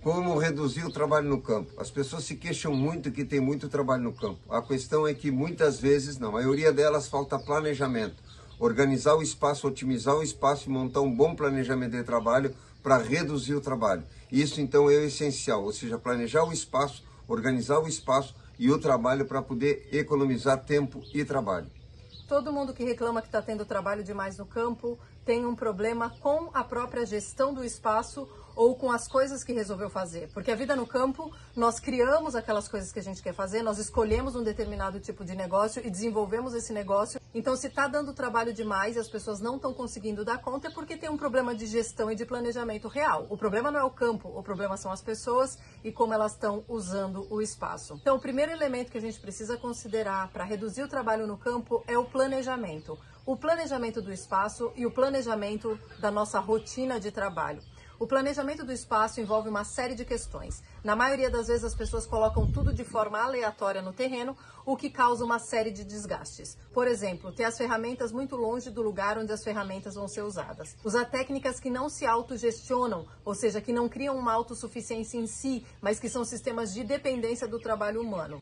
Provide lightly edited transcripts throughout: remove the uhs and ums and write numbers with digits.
Como reduzir o trabalho no campo? As pessoas se queixam muito que tem muito trabalho no campo. A questão é que muitas vezes, na maioria delas, falta planejamento. Organizar o espaço, otimizar o espaço e montar um bom planejamento de trabalho para reduzir o trabalho. Isso então é o essencial, ou seja, planejar o espaço, organizar o espaço e o trabalho para poder economizar tempo e trabalho. Todo mundo que reclama que está tendo trabalho demais no campo tem um problema com a própria gestão do espaço ou com as coisas que resolveu fazer. Porque a vida no campo, nós criamos aquelas coisas que a gente quer fazer, nós escolhemos um determinado tipo de negócio e desenvolvemos esse negócio. Então, se está dando trabalho demais e as pessoas não estão conseguindo dar conta, é porque tem um problema de gestão e de planejamento real. O problema não é o campo, o problema são as pessoas e como elas estão usando o espaço. Então, o primeiro elemento que a gente precisa considerar para reduzir o trabalho no campo é o planejamento. O planejamento do espaço e o planejamento da nossa rotina de trabalho. O planejamento do espaço envolve uma série de questões. Na maioria das vezes as pessoas colocam tudo de forma aleatória no terreno, o que causa uma série de desgastes. Por exemplo, ter as ferramentas muito longe do lugar onde as ferramentas vão ser usadas. Usar técnicas que não se autogestionam, ou seja, que não criam uma autossuficiência em si, mas que são sistemas de dependência do trabalho humano.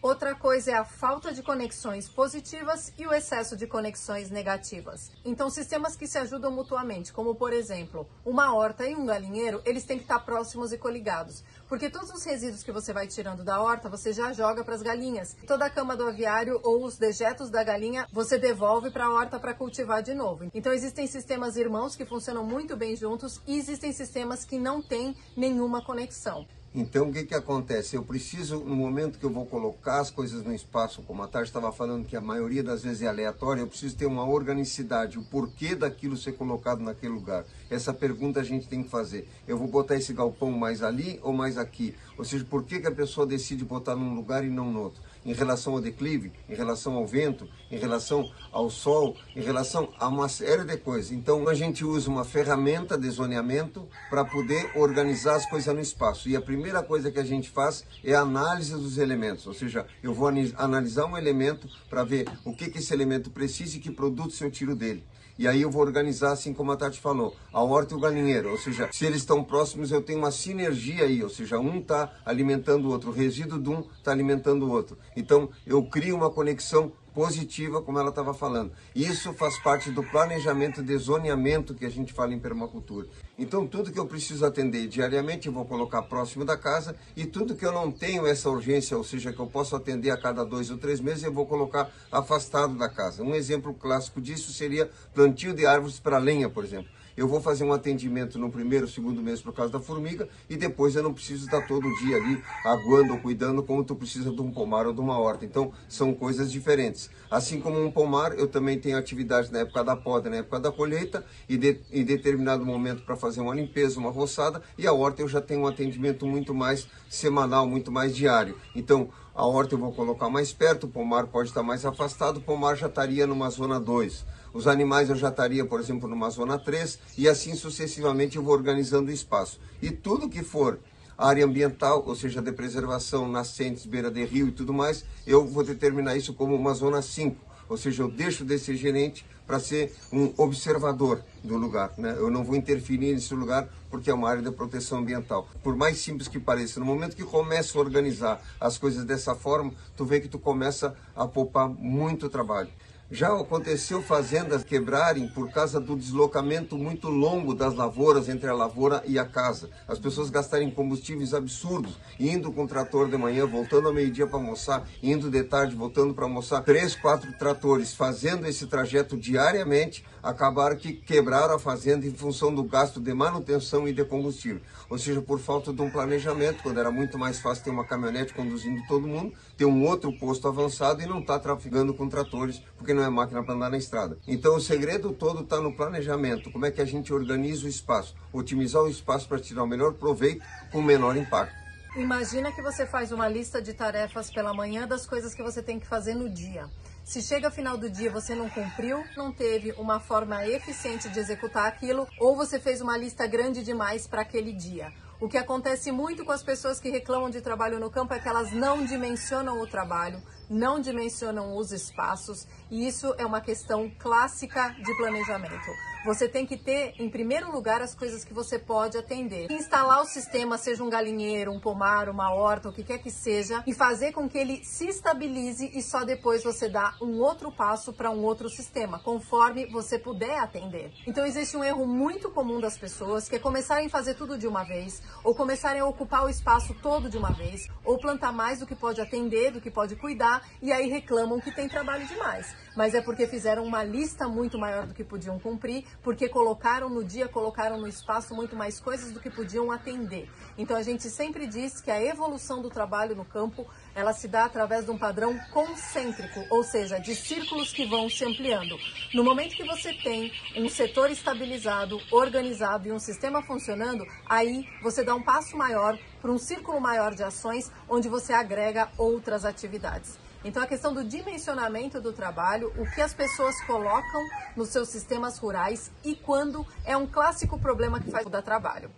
Outra coisa é a falta de conexões positivas e o excesso de conexões negativas. Então, sistemas que se ajudam mutuamente, como por exemplo, uma horta e um galinheiro, eles têm que estar próximos e coligados. Porque todos os resíduos que você vai tirando da horta, você já joga para as galinhas. Toda a cama do aviário ou os dejetos da galinha, você devolve para a horta para cultivar de novo. Então, existem sistemas irmãos que funcionam muito bem juntos e existem sistemas que não têm nenhuma conexão. Então, o que acontece? Eu preciso, no momento que eu vou colocar as coisas no espaço, como a Tati estava falando que a maioria das vezes é aleatória, eu preciso ter uma organicidade, o porquê daquilo ser colocado naquele lugar. Essa pergunta a gente tem que fazer. Eu vou botar esse galpão mais ali ou mais aqui? Ou seja, por que a pessoa decide botar num lugar e não no outro? Em relação ao declive, em relação ao vento, em relação ao sol, em relação a uma série de coisas. Então, a gente usa uma ferramenta de zoneamento para poder organizar as coisas no espaço. E a primeira coisa que a gente faz é a análise dos elementos. Ou seja, eu vou analisar um elemento para ver o que esse elemento precisa e que produtos eu tiro dele. E aí eu vou organizar, assim como a Tati falou, a horta e o galinheiro. Ou seja, se eles estão próximos, eu tenho uma sinergia aí. Ou seja, um está alimentando o outro, o resíduo de um está alimentando o outro. Então, eu crio uma conexão positiva, como ela estava falando. Isso faz parte do planejamento de zoneamento que a gente fala em permacultura. Então, tudo que eu preciso atender diariamente, eu vou colocar próximo da casa, e tudo que eu não tenho essa urgência, ou seja, que eu posso atender a cada 2 ou 3 meses, eu vou colocar afastado da casa. Um exemplo clássico disso seria plantio de árvores para lenha, por exemplo. Eu vou fazer um atendimento no primeiro, segundo mês por causa da formiga e depois eu não preciso estar todo dia ali aguando ou cuidando como tu precisa de um pomar ou de uma horta. Então, são coisas diferentes. Assim como um pomar, eu também tenho atividade na época da poda, na época da colheita e em determinado momento para fazer uma limpeza, uma roçada, e a horta eu já tenho um atendimento muito mais semanal, muito mais diário. Então, a horta eu vou colocar mais perto, o pomar pode estar mais afastado, o pomar já estaria numa zona 2. Os animais eu já estaria, por exemplo, numa zona 3 e assim sucessivamente eu vou organizando o espaço. E tudo que for área ambiental, ou seja, de preservação, nascentes, beira de rio e tudo mais, eu vou determinar isso como uma zona 5. Ou seja, eu deixo de ser gerente para ser um observador do lugar, né? Eu não vou interferir nesse lugar porque é uma área de proteção ambiental. Por mais simples que pareça, no momento que começa a organizar as coisas dessa forma, tu vê que tu começa a poupar muito trabalho. Já aconteceu fazendas quebrarem por causa do deslocamento muito longo das lavouras entre a lavoura e a casa. As pessoas gastarem combustíveis absurdos, indo com o trator de manhã, voltando ao meio-dia para almoçar, indo de tarde, voltando para almoçar. 3, 4 tratores fazendo esse trajeto diariamente, acabaram que quebraram a fazenda em função do gasto de manutenção e de combustível. Ou seja, por falta de um planejamento, quando era muito mais fácil ter uma caminhonete conduzindo todo mundo, ter um outro posto avançado e não estar trafegando com tratores, porque não é máquina para andar na estrada. Então o segredo todo está no planejamento, como é que a gente organiza o espaço, otimizar o espaço para tirar o melhor proveito com o menor impacto. Imagina que você faz uma lista de tarefas pela manhã das coisas que você tem que fazer no dia. Se chega ao final do dia e você não cumpriu, não teve uma forma eficiente de executar aquilo, ou você fez uma lista grande demais para aquele dia. O que acontece muito com as pessoas que reclamam de trabalho no campo é que elas não dimensionam o trabalho, não dimensionam os espaços, e isso é uma questão clássica de planejamento. você tem que ter, em primeiro lugar, as coisas que você pode atender. Instalar o sistema, seja um galinheiro, um pomar, uma horta, o que quer que seja, e fazer com que ele se estabilize e só depois você dá um outro passo para um outro sistema, conforme você puder atender. Então existe um erro muito comum das pessoas, que é começarem a fazer tudo de uma vez, ou começarem a ocupar o espaço todo de uma vez, ou plantar mais do que pode atender, do que pode cuidar, e aí reclamam que tem trabalho demais. Mas é porque fizeram uma lista muito maior do que podiam cumprir, porque colocaram no dia, colocaram no espaço muito mais coisas do que podiam atender. Então a gente sempre diz que a evolução do trabalho no campo, ela se dá através de um padrão concêntrico, ou seja, de círculos que vão se ampliando. No momento que você tem um setor estabilizado, organizado e um sistema funcionando, aí você dá um passo maior para um círculo maior de ações, onde você agrega outras atividades. Então a questão do dimensionamento do trabalho, o que as pessoas colocam nos seus sistemas rurais e quando é um clássico problema que faz dar trabalho.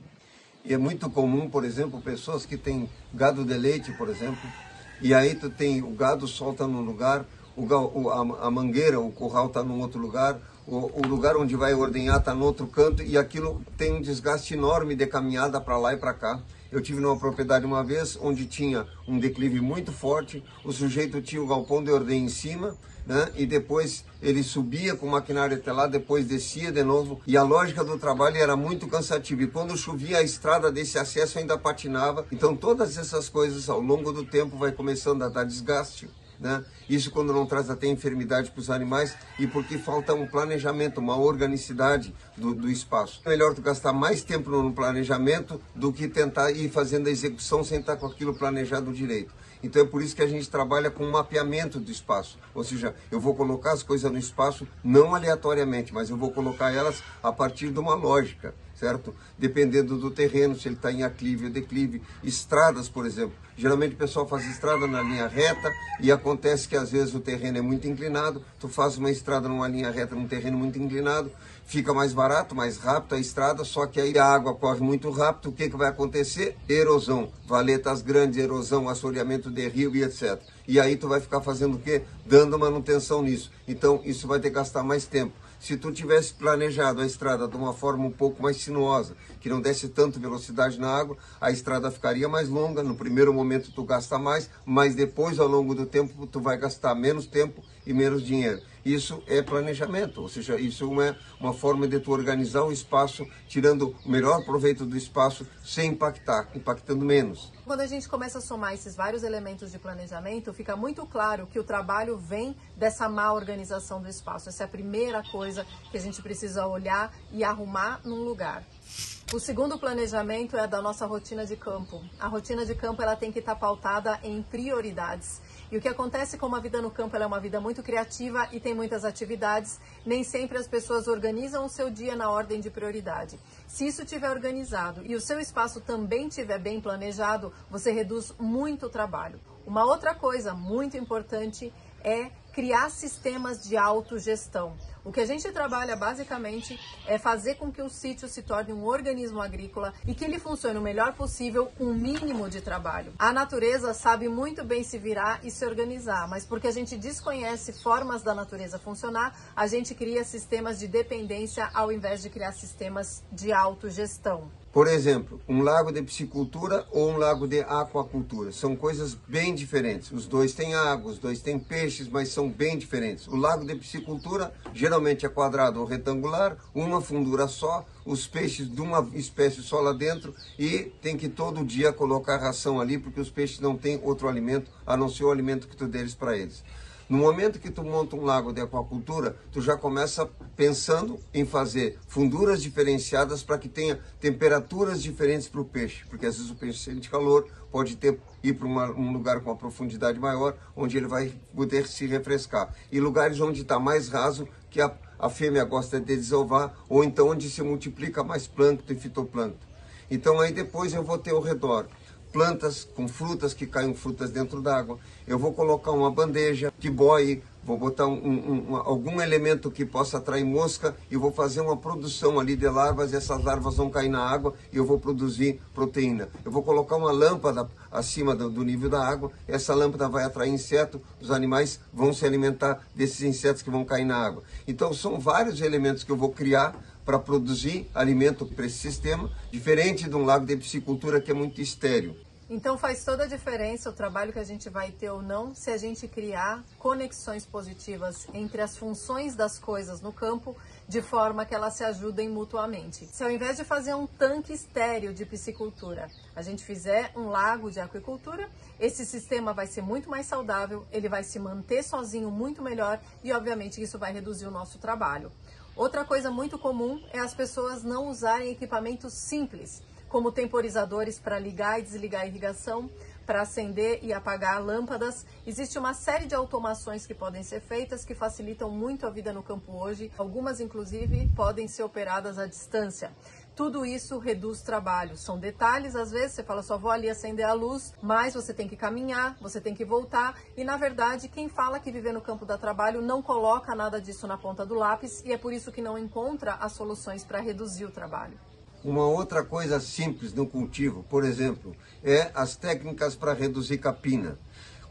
E é muito comum, por exemplo, pessoas que têm gado de leite, por exemplo, e aí tu tem o gado solta num lugar, a mangueira, o curral está num outro lugar, o lugar onde vai ordenhar está no outro canto, e aquilo tem um desgaste enorme de caminhada para lá e para cá. Eu tive numa propriedade uma vez onde tinha um declive muito forte, o sujeito tinha o galpão de ordenha em cima, né? E depois ele subia com o maquinário até lá, depois descia de novo, e a lógica do trabalho era muito cansativa, e quando chovia a estrada desse acesso ainda patinava. Então todas essas coisas ao longo do tempo vai começando a dar desgaste, né? Isso quando não traz até enfermidade para os animais, e porque falta um planejamento, uma organicidade do espaço. É melhor tu gastar mais tempo no planejamento do que tentar ir fazendo a execução sem estar com aquilo planejado direito. Então é por isso que a gente trabalha com um mapeamento do espaço, ou seja, eu vou colocar as coisas no espaço não aleatoriamente, mas eu vou colocar elas a partir de uma lógica, certo? Dependendo do terreno, se ele está em aclive ou declive. Estradas, por exemplo, geralmente o pessoal faz estrada na linha reta e acontece que às vezes o terreno é muito inclinado, tu faz uma estrada numa linha reta num terreno muito inclinado, fica mais barato, mais rápido a estrada, só que aí a água corre muito rápido, o que vai acontecer? Erosão, valetas grandes, erosão, assoreamento de rio e etc. E aí tu vai ficar fazendo o quê? Dando manutenção nisso. Então isso vai ter que gastar mais tempo. Se tu tivesse planejado a estrada de uma forma um pouco mais sinuosa, que não desse tanta velocidade na água, a estrada ficaria mais longa, no primeiro momento tu gasta mais, mas depois ao longo do tempo tu vai gastar menos tempo e menos dinheiro. Isso é planejamento, ou seja, isso é uma forma de tu organizar o espaço, tirando o melhor proveito do espaço sem impactar, impactando menos. Quando a gente começa a somar esses vários elementos de planejamento, fica muito claro que o trabalho vem dessa má organização do espaço. Essa é a primeira coisa que a gente precisa olhar e arrumar num lugar. O segundo planejamento é da nossa rotina de campo. A rotina de campo ela tem que estar pautada em prioridades. E o que acontece com a vida no campo, ela é uma vida muito criativa e tem muitas atividades. Nem sempre as pessoas organizam o seu dia na ordem de prioridade. Se isso estiver organizado e o seu espaço também estiver bem planejado, você reduz muito o trabalho. Uma outra coisa muito importante é criar sistemas de autogestão. O que a gente trabalha basicamente é fazer com que o sítio se torne um organismo agrícola e que ele funcione o melhor possível com o mínimo de trabalho. A natureza sabe muito bem se virar e se organizar, mas porque a gente desconhece formas da natureza funcionar, a gente cria sistemas de dependência ao invés de criar sistemas de autogestão. Por exemplo, um lago de piscicultura ou um lago de aquacultura. São coisas bem diferentes. Os dois têm água, os dois têm peixes, mas são bem diferentes. O lago de piscicultura geralmente é quadrado ou retangular, uma fundura só, os peixes de uma espécie só lá dentro e tem que todo dia colocar ração ali porque os peixes não têm outro alimento a não ser o alimento que tu deres para eles. No momento que tu monta um lago de aquacultura, tu já começa pensando em fazer funduras diferenciadas para que tenha temperaturas diferentes para o peixe, porque às vezes o peixe sente calor, pode ir para um lugar com uma profundidade maior, onde ele vai poder se refrescar. E lugares onde está mais raso, que a fêmea gosta de desovar, ou então onde se multiplica mais plâncton e fitoplâncton. Então aí depois eu vou ter ao redor plantas com frutas, que caem frutas dentro d'água. Eu vou colocar uma bandeja que boie, vou botar algum elemento que possa atrair mosca e vou fazer uma produção ali de larvas, e essas larvas vão cair na água e eu vou produzir proteína. Eu vou colocar uma lâmpada acima do nível da água, essa lâmpada vai atrair inseto, os animais vão se alimentar desses insetos que vão cair na água. Então são vários elementos que eu vou criar para produzir alimento para esse sistema, diferente de um lago de piscicultura que é muito estéril. Então faz toda a diferença o trabalho que a gente vai ter ou não se a gente criar conexões positivas entre as funções das coisas no campo, de forma que elas se ajudem mutuamente. Se ao invés de fazer um tanque estéril de piscicultura, a gente fizer um lago de aquicultura, esse sistema vai ser muito mais saudável, ele vai se manter sozinho muito melhor e obviamente isso vai reduzir o nosso trabalho. Outra coisa muito comum é as pessoas não usarem equipamentos simples, como temporizadores para ligar e desligar a irrigação, para acender e apagar lâmpadas. Existe uma série de automações que podem ser feitas que facilitam muito a vida no campo hoje. Algumas, inclusive, podem ser operadas à distância. Tudo isso reduz trabalho. São detalhes, às vezes você fala, só vou ali acender a luz, mas você tem que caminhar, você tem que voltar. E, na verdade, quem fala que viver no campo dá trabalho não coloca nada disso na ponta do lápis e é por isso que não encontra as soluções para reduzir o trabalho. Uma outra coisa simples no cultivo, por exemplo, é as técnicas para reduzir capina.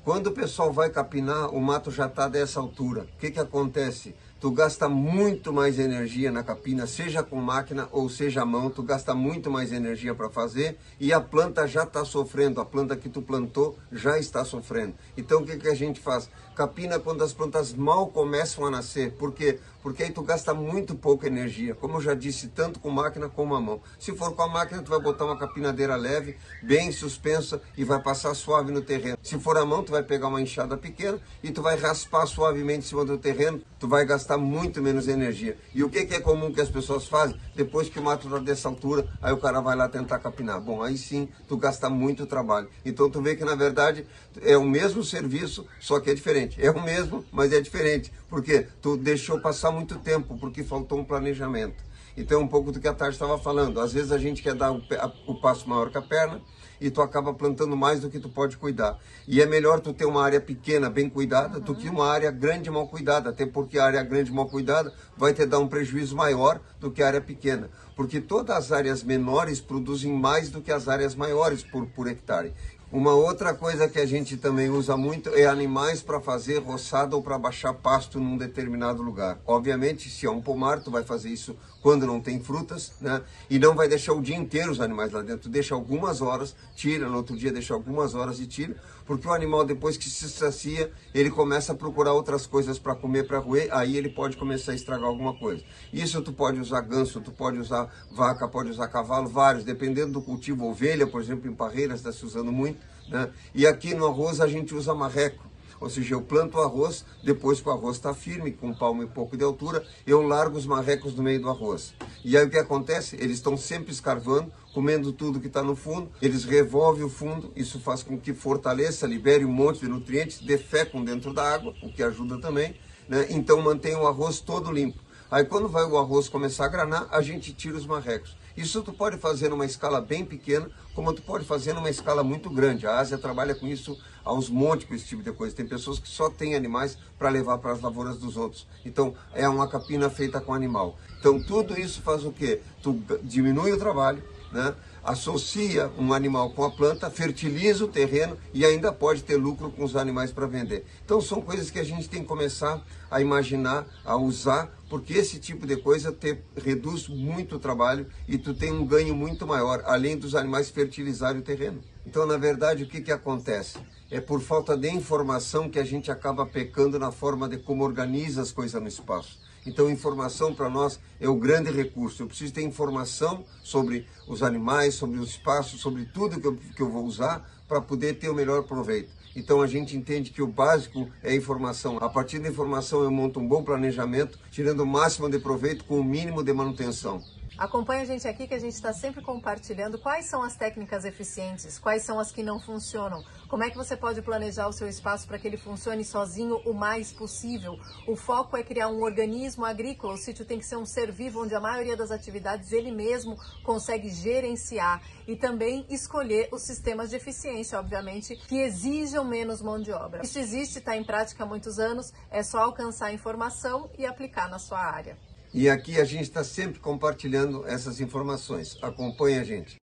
Quando o pessoal vai capinar, o mato já está dessa altura. O que acontece? Tu gasta muito mais energia na capina, seja com máquina ou seja à mão, tu gasta muito mais energia para fazer e a planta já está sofrendo, a planta que tu plantou já está sofrendo. Então o que a gente faz? Capina quando as plantas mal começam a nascer. Por quê? Porque aí tu gasta muito pouca energia, como eu já disse, tanto com máquina como a mão. Se for com a máquina, tu vai botar uma capinadeira leve, bem suspensa e vai passar suave no terreno. Se for a mão, tu vai pegar uma enxada pequena e tu vai raspar suavemente em cima do terreno, tu vai gastar muito menos energia. E o que é comum que as pessoas fazem? Depois que o mato está dessa altura, aí o cara vai lá tentar capinar. Bom, aí sim, tu gasta muito trabalho. Então tu vê que na verdade é o mesmo serviço, só que é diferente. É o mesmo, mas é diferente. Porque tu deixou passar muito tempo, porque faltou um planejamento. Então é um pouco do que a Tati estava falando. Às vezes a gente quer dar o passo maior que a perna e tu acaba plantando mais do que tu pode cuidar. E é melhor tu ter uma área pequena, bem cuidada, do que uma área grande, mal cuidada. Até porque a área grande, mal cuidada, vai te dar um prejuízo maior do que a área pequena. Porque todas as áreas menores produzem mais do que as áreas maiores por hectare. Uma outra coisa que a gente também usa muito é animais para fazer roçada ou para baixar pasto num determinado lugar. Obviamente, se é um pomar, tu vai fazer isso quando não tem frutas, né? E não vai deixar o dia inteiro os animais lá dentro. Tu deixa algumas horas, tira, no outro dia deixa algumas horas e tira, porque o animal depois que se sacia, ele começa a procurar outras coisas para comer, para roer, aí ele pode começar a estragar alguma coisa. Isso tu pode usar ganso, tu pode usar vaca, pode usar cavalo, vários, dependendo do cultivo. Ovelha, por exemplo, em parreiras está se usando muito, né? E aqui no arroz a gente usa marreco. Ou seja, eu planto o arroz, depois que o arroz está firme, com um palmo e pouco de altura, eu largo os marrecos no meio do arroz. E aí o que acontece? Eles estão sempre escarvando, comendo tudo que está no fundo, eles revolvem o fundo, isso faz com que fortaleça, libere um monte de nutrientes, defecam dentro da água, o que ajuda também, né? Então mantém o arroz todo limpo. Aí quando vai o arroz começar a granar, a gente tira os marrecos. Isso tu pode fazer numa escala bem pequena, como tu pode fazer numa escala muito grande. A Ásia trabalha com isso aos montes, com esse tipo de coisa. Tem pessoas que só têm animais para levar para as lavouras dos outros. Então, é uma capina feita com animal. Então, tudo isso faz o quê? Tu diminui o trabalho, né? Associa um animal com a planta, fertiliza o terreno e ainda pode ter lucro com os animais para vender. Então são coisas que a gente tem que começar a imaginar, a usar, porque esse tipo de coisa reduz muito o trabalho e tu tem um ganho muito maior, além dos animais fertilizarem o terreno. Então, na verdade, o que acontece? É por falta de informação que a gente acaba pecando na forma de como organiza as coisas no espaço. Então, informação para nós é o grande recurso. Eu preciso ter informação sobre os animais, sobre o espaço, sobre tudo que eu vou usar para poder ter o melhor proveito. Então, a gente entende que o básico é a informação. A partir da informação, eu monto um bom planejamento, tirando o máximo de proveito com o mínimo de manutenção. Acompanhe a gente aqui que a gente está sempre compartilhando quais são as técnicas eficientes, quais são as que não funcionam, como é que você pode planejar o seu espaço para que ele funcione sozinho o mais possível. O foco é criar um organismo agrícola, o sítio tem que ser um ser vivo onde a maioria das atividades ele mesmo consegue gerenciar e também escolher os sistemas de eficiência, obviamente, que exijam menos mão de obra. Isso existe, está em prática há muitos anos, é só alcançar a informação e aplicar na sua área. E aqui a gente está sempre compartilhando essas informações. Acompanhe a gente.